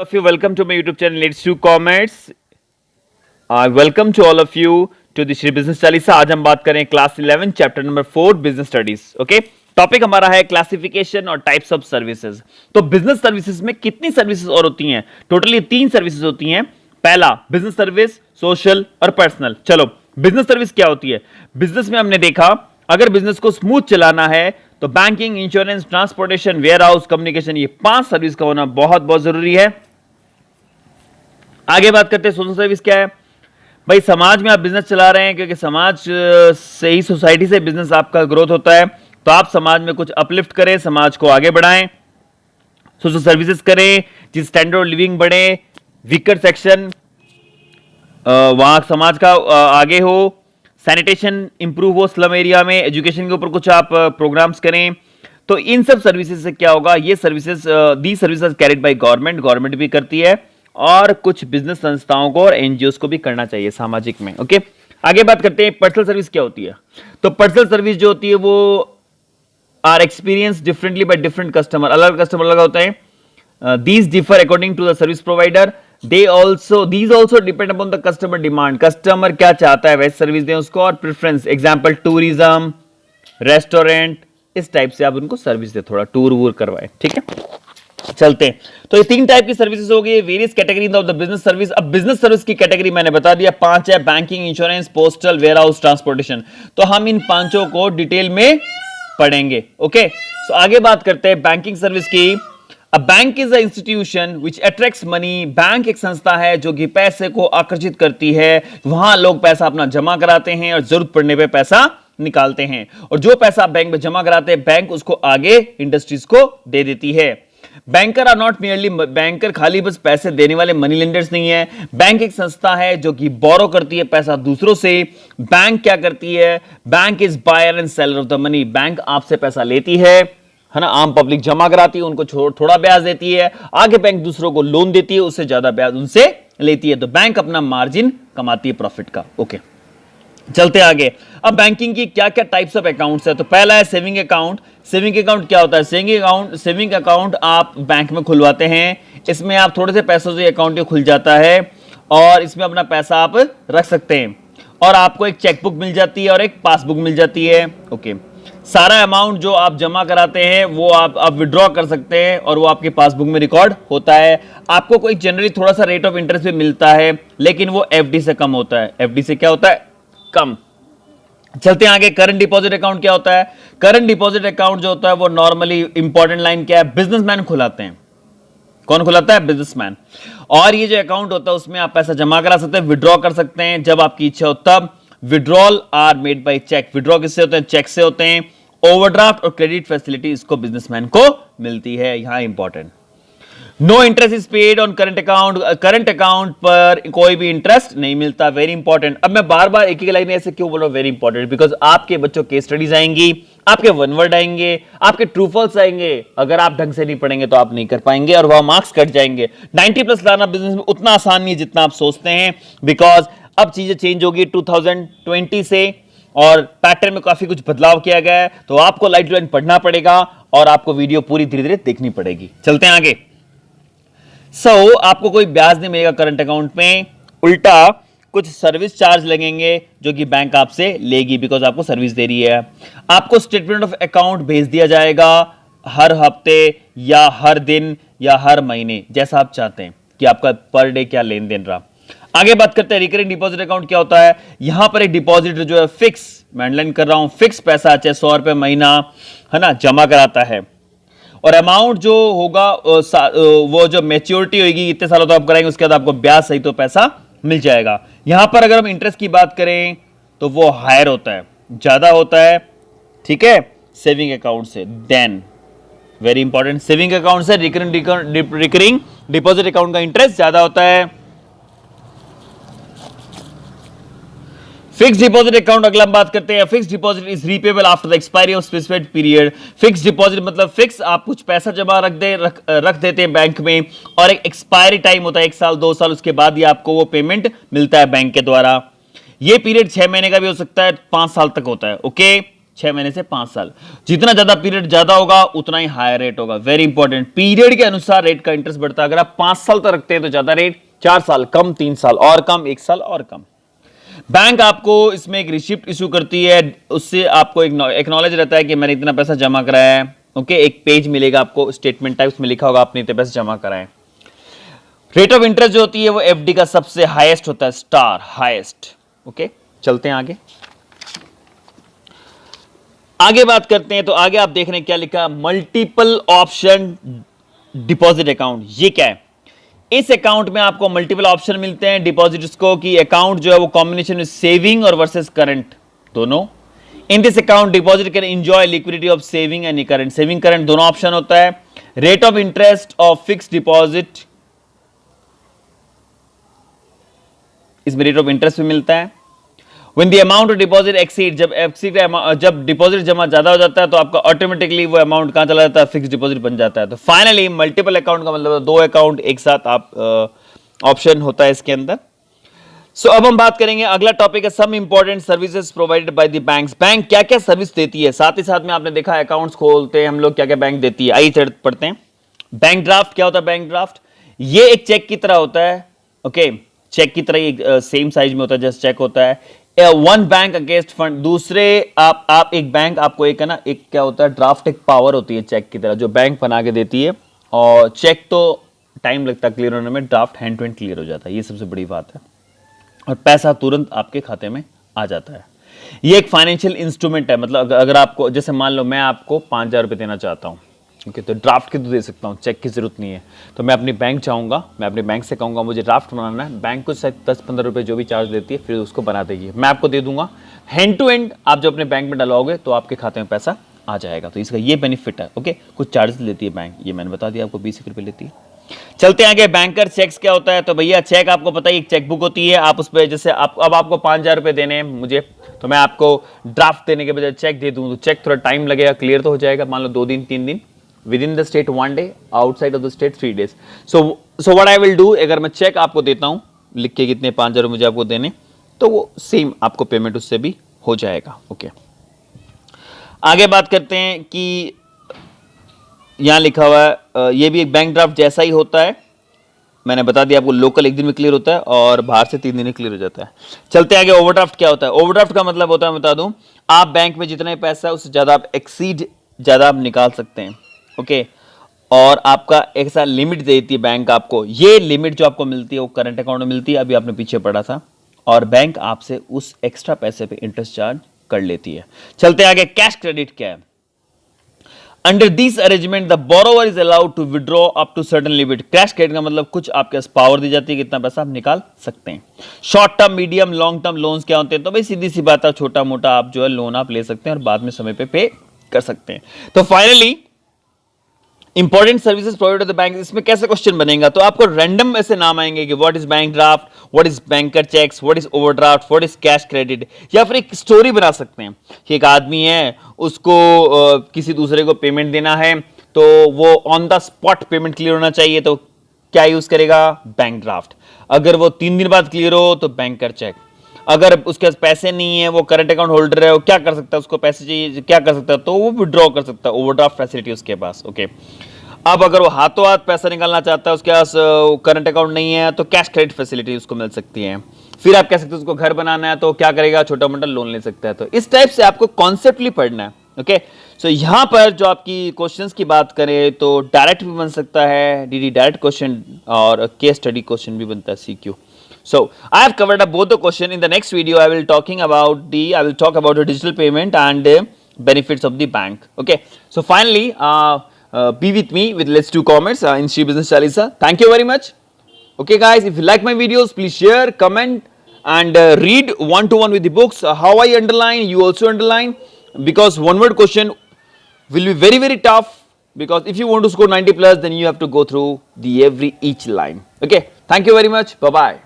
of you, welcome to my YouTube channel. Let's do commerce. Welcome to all of you to the Shri business Chalisa. आज हम बात करें class 11 chapter number 4 business studies. Okay, topic हमारा है classification और types of services. तो business services में कितनी सर्विसेज और होती हैं? टोटली 3 सर्विसेज होती हैं. पहला बिजनेस सर्विस, सोशल और पर्सनल. चलो, बिजनेस सर्विस क्या होती है? बिजनेस में हमने देखा अगर बिजनेस को स्मूथ चलाना है तो banking, insurance, transportation, warehouse, communication, ये 5 सर्विस का होना बहुत बहुत जरूरी है. आगे बात करते हैं सोशल सर्विस क्या है. भाई, समाज में आप बिजनेस चला रहे हैं क्योंकि समाज से ही, सोसाइटी से बिजनेस आपका ग्रोथ होता है. तो आप समाज में कुछ अपलिफ्ट करें, समाज को आगे बढ़ाएं, सोशल सर्विसेज करें जिस स्टैंडर्ड ऑफ लिविंग बढ़े, वीकर सेक्शन वहां समाज का आगे हो, सैनिटेशन इंप्रूव हो स्लम एरिया में, एजुकेशन के ऊपर कुछ आप प्रोग्राम्स करें. तो इन सब सर्विसेज से क्या होगा? ये services, the services carried by government, government भी करती है और कुछ बिजनेस संस्थाओं को और एनजीओस को भी करना चाहिए सामाजिक में. ओके, आगे बात करते हैं पर्सनल सर्विस क्या होती है. तो पर्सनल सर्विस जो होती है वो are experience differently by different customer. अलग कस्टमर अलग होता है. These differ according to the service provider. These also depend upon the customer demand. Customer क्या चाहता है वैसे सर्विस दें उसको, और प्रेफरेंस. एग्जांपल टूरिज्म, रेस्टोरेंट, इस टाइप से आप उनको सर्विस दे, थोड़ा टूर वूर करवाएं. ठीक है, चलते हैं. तो ये 3 टाइप की सर्विसेज हो गई. Various categories of the business service. अब बिजनेस सर्विस की कैटेगरी मैंने बता दिया 5 है: banking, insurance, postal, warehouse, transportation. तो हम इन 5 को डिटेल में पढ़ेंगे. ओके, सो आगे बात करते हैं बैंकिंग सर्विस की. A bank is an institution which attracts money. Bank एक संस्था है जो कि पैसे को आकर्षित करती है. वहां लोग पैसा अपना जमा कराते हैं और जरूरत पड़ने पे पैसा निकालते हैं. और जो पैसा बैंक में जमा कराते हैं, बैंक उसको आगे इंडस्ट्रीज को दे देती है. Banker are not merely, banker खाली बस पैसे देने वाले मनी लेंडर्स नहीं है. बैंक एक संस्था है जो कि बोरो करती है पैसा दूसरों से. बैंक क्या करती है? Bank is buyer and seller of the money. Bank आपसे पैसा लेती है ना, आम पब्लिक जमा कराती है, उनको थोड़ा ब्याज देती है, आगे बैंक दूसरों को लोन देती है, उससे ज्यादा ब्याज उनसे लेती है. तो बैंक अपना मार्जिन कमाती है प्रॉफिट का. ओके, चलते आगे. अब बैंकिंग की क्या क्या टाइप्स ऑफ अकाउंट्स है. तो पहला है सेविंग अकाउंट. सेविंग अकाउंट क्या होता है? सेविंग अकाउंट आप बैंक में खुलवाते हैं. इसमें आप थोड़े से पैसों से अकाउंट खुल जाता है और इसमें अपना पैसा आप रख सकते हैं और आपको एक चेकबुक मिल जाती है और एक पासबुक मिल जाती है. ओके, सारा अमाउंट जो आप जमा कराते हैं वो आप विड्रॉ कर सकते हैं और वो आपके पासबुक में रिकॉर्ड होता है. आपको कोई जनरली थोड़ा सा रेट ऑफ इंटरेस्ट भी मिलता है, लेकिन वो एफडी से कम होता है. एफडी से क्या होता है? कम. चलते हैं आगे. करंट डिपॉजिट अकाउंट क्या होता है? करंट डिपॉजिट अकाउंट जो होता है वो नॉर्मली इंपॉर्टेंट लाइन क्या है? बिजनेसमैन खुलाते हैं. कौन खुलाता है? बिजनेसमैन. और ये जो अकाउंट होता है उसमें आप पैसा जमा करा सकते हैं, विड्रॉ कर सकते हैं जब आपकी इच्छा हो तब. Withdrawal are made by cheque. Withdraw किससे होते हैं? चेक से होते हैं. ओवरड्राफ्ट और क्रेडिट फैसिलिटी इसको बिजनेसमैन को मिलती है. यहां important, no interest is paid on current account. Current account पर कोई भी इंटरेस्ट नहीं मिलता. Very important. अब मैं बार बार एक ही लाइन ऐसे क्यों बोल रहा हूं वेरी इंपॉर्टेंट? बिकॉज आपके बच्चों केस स्टडीज आएंगी, आपके वन वर्ड आएंगे, आपके ट्रू फॉल्स आएंगे. अगर आप ढंग से नहीं पढ़ेंगे तो आप नहीं कर पाएंगे और वह मार्क्स कट जाएंगे. 90+ लाना बिजनेस में उतना आसान नहीं जितना आप सोचते हैं. बिकॉज अब चीजें चेंज होगी 2020 से और पैटर्न में काफी कुछ बदलाव किया गया है. तो आपको लाइट टू लाइन पढ़ना पड़ेगा और आपको वीडियो पूरी धीरे धीरे देखनी पड़ेगी. चलते हैं आगे. आपको कोई ब्याज नहीं मिलेगा करंट अकाउंट में, उल्टा कुछ सर्विस चार्ज लगेंगे जो कि बैंक आपसे लेगी बिकॉज आपको सर्विस दे रही है. आपको स्टेटमेंट ऑफ अकाउंट भेज दिया जाएगा हर हफ्ते या हर दिन या हर महीने, जैसा आप चाहते हैं कि आपका पर डे क्या लेन देन रहा. आगे बात करते हैं रिकरिंग डिपॉजिट अकाउंट क्या होता है. यहां पर एक डिपॉजिट जो है फिक्स, मैं अंडरलाइन कर रहा हूं, फिक्स पैसा चाहे 100 रुपए महीना है ना जमा कराता है. और अमाउंट जो होगा वो जो मैच्योरिटी होगी इतने सालों तो आप कराएंगे, उसके बाद आपको ब्याज सही तो पैसा मिल जाएगा. यहां पर अगर हम इंटरेस्ट की बात करें तो वो हायर होता है, ज्यादा होता है. ठीक है, सेविंग अकाउंट से. Then very important, saving account से रिकरिंग डिपॉजिट अकाउंट का इंटरेस्ट ज्यादा होता है. फिक्स डिपॉजिट अकाउंट अगला हम बात करते हैं. Fix deposit is repayable after the expiry of specified period. Fix deposit मतलब फिक्स, आप कुछ पैसा जमा रख देते हैं बैंक में और एक एक्सपायरी टाइम होता है 1 साल 2 साल, उसके बाद ही आपको वो पेमेंट मिलता है बैंक के द्वारा. ये पीरियड 6 महीने का भी हो सकता है, 5 साल तक होता है. ओके, 6 महीने से 5 साल। जितना ज्यादा पीरियड ज्यादा होगा उतना ही हायर रेट होगा। वेरी इंपॉर्टेंट, पीरियड के अनुसार रेट का इंटरेस्ट बढ़ता है। अगर आप 5 साल तक रखते हैं तो ज्यादा रेट, 4 साल कम, 3 साल और कम, 1 साल और कम। बैंक आपको इसमें एक रिसिप्ट इशू करती है, उससे आपको एक्नॉलेज रहता है कि मैंने इतना पैसा जमा कराया है। ओके, एक पेज मिलेगा आपको स्टेटमेंट टाइप, उसमें लिखा होगा आपने इतने पैसे जमा कराए। रेट ऑफ इंटरेस्ट जो होती है वो एफडी का सबसे हाईएस्ट होता है, स्टार हाईएस्ट। ओके, चलते हैं आगे बात करते हैं। तो आगे आप देख रहे हैं क्या लिखा, मल्टीपल ऑप्शन डिपॉजिट अकाउंट। ये क्या है? इस अकाउंट में आपको मल्टीपल ऑप्शन मिलते हैं डिपॉजिट्स को, कि अकाउंट जो है वो कॉम्बिनेशन में सेविंग और वर्सेस करंट दोनों। In this account deposit can enjoy liquidity of saving and current, saving current दोनों ऑप्शन होता है। Rate of interest of fix deposit, इसमें रेट ऑफ इंटरेस्ट भी मिलता है। When the amount of deposit exceed, जब deposit जमा ज्यादा हो जाता है तो आपका ऑटोमेटिकली वो अमाउंट कहां चला जाता है, फिक्स डिपॉजिट बन जाता है। तो फाइनली मल्टीपल अकाउंट का मतलब 2 अकाउंट एक साथ आप ऑप्शन होता है इसके अंदर। सो अब हम बात करेंगे, अगला टॉपिक है some important services provided by the banks. Bank क्या क्या सर्विस देती है, साथ ही साथ में आपने देखा अकाउंट्स खोलते हैं हम लोग, क्या क्या बैंक देती है। आइए पढ़ते हैं। बैंक ड्राफ्ट क्या होता है? बैंक ड्राफ्ट ये एक चेक की तरह होता है। ओके, चेक की तरह ही सेम साइज में होता है जैसे चेक होता है। वन बैंक अगेंस्ट फंड, दूसरे आप एक बैंक आपको एक है ना, एक क्या होता है ड्राफ्ट, एक पावर होती है चेक की तरह जो बैंक बना के देती है। और चेक तो टाइम लगता है क्लियर होने में, draft hand to hand clear हो जाता है, ये सबसे बड़ी बात है। और पैसा तुरंत आपके खाते में आ जाता है। ये एक फाइनेंशियल इंस्ट्रूमेंट है, मतलब अगर आपको, जैसे मान लो मैं आपको 5,000 रुपये देना चाहता हूँ, ओके, तो ड्राफ्ट की तो दे सकता हूँ, चेक की जरूरत नहीं है। तो मैं अपनी बैंक चाहूँगा, मैं अपने बैंक से कहूँगा मुझे ड्राफ्ट बनाना है, बैंक को शायद 10-15 रुपये जो भी चार्ज देती है, फिर उसको बना देगी, मैं आपको दे दूंगा। हैंड टू हैंड आप जो अपने बैंक में डलवाओगे तो आपके खाते में पैसा आ जाएगा। तो इसका ये बेनिफिट है। ओके, कुछ चार्जेस लेती है बैंक, ये मैंने बता दिया आपको, 20 रुपये लेती है। चलते हैं आगे। बैंकर चेक्स क्या होता है? तो भैया चेक आपको पता है, एक चेकबुक होती है, आप उस पर जैसे अब आपको 5,000 रुपये देने हैं मुझे, तो मैं आपको ड्राफ्ट देने के बजाय चेक दे दूं तो चेक थोड़ा टाइम लगेगा, क्लियर तो हो जाएगा, मान लो 2 दिन 3 दिन। With in the state 1 day, outside of the state 3 days. So what I will do, अगर मैं चेक आपको देता हूं लिख के कितने 5,000 मुझे आपको देने, तो वो सेम आपको पेमेंट उससे भी हो जाएगा। ओके, आगे बात करते हैं कि यहां लिखा हुआ है, ये भी एक बैंक ड्राफ्ट जैसा ही होता है, मैंने बता दिया आपको, लोकल 1 दिन में क्लियर होता है और बाहर से 3 दिन में क्लियर हो जाता है। चलते आगे। ओवरड्राफ्ट क्या होता है? ओवरड्राफ्ट का मतलब होता है, बता दूं, आप बैंक में जितना पैसा है उससे ज्यादा आप एक्सीड, ज्यादा आप निकाल सकते हैं। ओके, और आपका एक सा लिमिट देती है बैंक आपको। ये लिमिट जो आपको मिलती है वो करंट अकाउंट में मिलती है, अभी आपने पीछे पढ़ा था, और बैंक आपसे उस एक्स्ट्रा पैसे पे इंटरेस्ट चार्ज कर लेती है। चलते आगे। कैश क्रेडिट क्या है? Under this arrangement the borrower is allowed to withdraw up to certain limit. Cash credit का मतलब कुछ आपके पास पावर दी जाती है, कितना पैसा आप निकाल सकते हैं। Short term, medium, long term loans क्या होते हैं? तो भाई सीधी सी बात है, छोटा मोटा आप जो है लोन आप ले सकते हैं और बाद में समय पे कर सकते हैं। तो finally important services provided the bank, इसमें कैसे क्वेश्चन बनेगा? तो आपको रैंडम ऐसे नाम आएंगे कि what is bank draft, what is banker cheques, what is overdraft, what is cash credit. या फिर एक स्टोरी बना सकते हैं कि एक आदमी है, उसको किसी दूसरे को पेमेंट देना है, तो वो on the spot payment clear होना चाहिए, तो क्या यूज करेगा? Bank draft. अगर वो 3 दिन बाद क्लियर हो तो बैंकर चेक। अगर उसके पास पैसे नहीं है, वो करंट अकाउंट होल्डर है, वो क्या कर सकता है, उसको पैसे चाहिए, क्या कर सकता है? तो वो विड्रॉ कर सकता है, ओवरड्राफ्ट फैसिलिटी उसके पास। ओके, अब अगर वो हाथों हाथ पैसा निकालना चाहता है, उसके पास करंट अकाउंट नहीं है, तो कैश क्रेडिट फैसिलिटी उसको मिल सकती है। फिर आप कह सकते हैं उसको घर बनाना है, तो क्या करेगा? छोटा मोटा लोन ले सकता है। तो इस टाइप से आपको कॉन्सेप्टली पढ़ना है। ओके, सो यहां पर जो आपकी क्वेश्चंस की बात करें तो डायरेक्ट भी बन सकता है, डीडी डायरेक्ट क्वेश्चन, और केस स्टडी क्वेश्चन भी बनता है, CQ. So I have covered up both the question. In the next video, I will talk about the digital payment and benefits of the bank. Okay. So finally, be with me with Let's Do Commerce in Sri Business Chalisa. Thank you very much. Okay, guys. If you like my videos, please share, comment, and read one-to-one with the books. How I underline, you also underline, because one-word question will be very, very tough. Because if you want to score 90+, then you have to go through each line. Okay. Thank you very much. Bye bye.